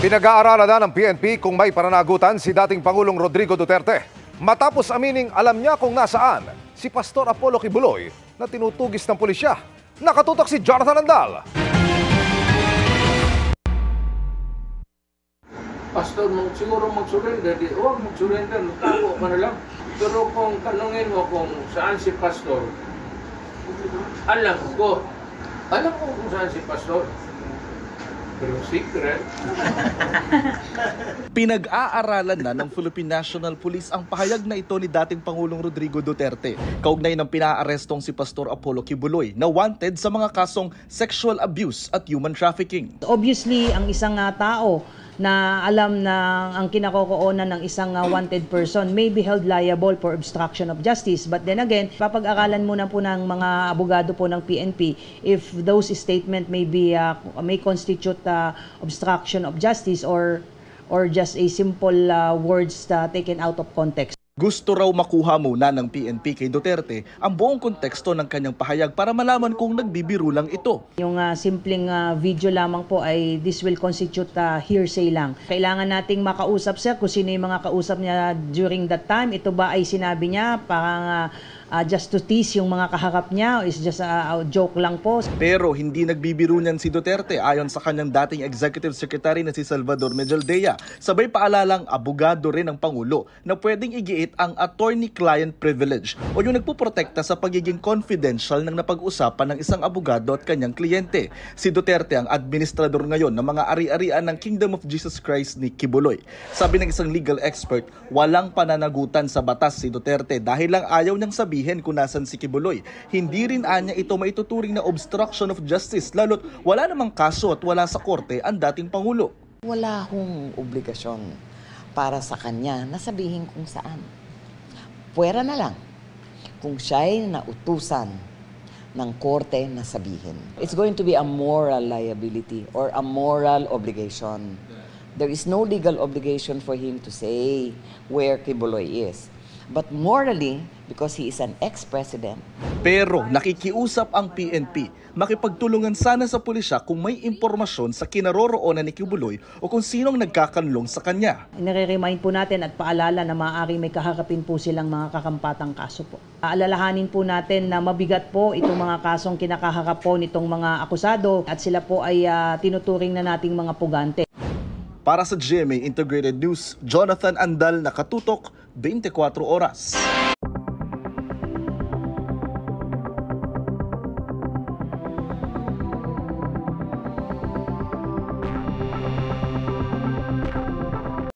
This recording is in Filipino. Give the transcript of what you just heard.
Pinag-aaralan na ng PNP kung may pananagutan si dating Pangulong Rodrigo Duterte. Matapos amining alam niya kung nasaan si Pastor Apollo Kibuloy na tinutugis ng pulisya. Nakatutok si Jonathan Andal. Pastor, siguro mag-surrender. Huwag mag-surrender, tago ka na lang. Pero kung tanungin mo kung saan si Pastor, alam ko kung saan si Pastor. Pero secret. Pinag-aaralan na ng Philippine National Police ang pahayag na ito ni dating Pangulong Rodrigo Duterte kaugnay ng pinaarestong si Pastor Apollo Kibuloy na wanted sa mga kasong sexual abuse at human trafficking. Obviously, ang isang tao na alam na ang kinakokoonan ng isang wanted person may be held liable for obstruction of justice. But then again, papag-aralan muna po ng mga abogado po ng PNP if those statement may constitute obstruction of justice or just a simple words taken out of context. Gusto raw makuha muna ng PNP kay Duterte ang buong konteksto ng kanyang pahayag para malaman kung nagbibiro lang ito. Yung simpleng video lamang po ay this will constitute hearsay lang. Kailangan nating makausap sir kung sino yung mga kausap niya during that time. Ito ba ay sinabi niya parang just to tease yung mga kaharap niya o is just a joke lang po. Pero hindi nagbibiro niyan si Duterte ayon sa kanyang dating Executive Secretary na si Salvador Medjaldea. Sabay paalalang abogado rin ng Pangulo na pwedeng igiit ang attorney-client privilege o yung nagpuprotekta sa pagiging confidential ng napag-usapan ng isang abogado at kanyang kliyente. Si Duterte ang administrador ngayon ng mga ari-arian ng Kingdom of Jesus Christ ni Kibuloy. Sabi ng isang legal expert, walang pananagutan sa batas si Duterte dahil lang ayaw niyang sabihin kung nasan si Kibuloy. Hindi rin anya ito maituturing na obstruction of justice lalo't wala namang kaso at wala sa korte ang dating Pangulo. Wala hong obligasyon para sa kanya na sabihin kung saan. Puwera na lang kung siya'y nautusan ng korte na sabihin. It's going to be a moral liability or a moral obligation. There is no legal obligation for him to say where Kibuloy is. But morally, because he is an ex-president. Pero nakikiusap ang PNP, makipagtulungan sana sa pulisya kung may impormasyon sa kinaroroonan ni Kibuloy o kung sinong nagkakanlong sa kanya. Nire-remind po natin at paalala na maaari may kaharapin po silang mga kakampatang kaso po. Alalahanin po natin na mabigat po itong mga kasong kinakaharap po nitong mga akusado at sila po ay tinuturing na nating mga pugante. Para sa GMA Integrated News, Jonathan Andal, nakatutok 24 oras.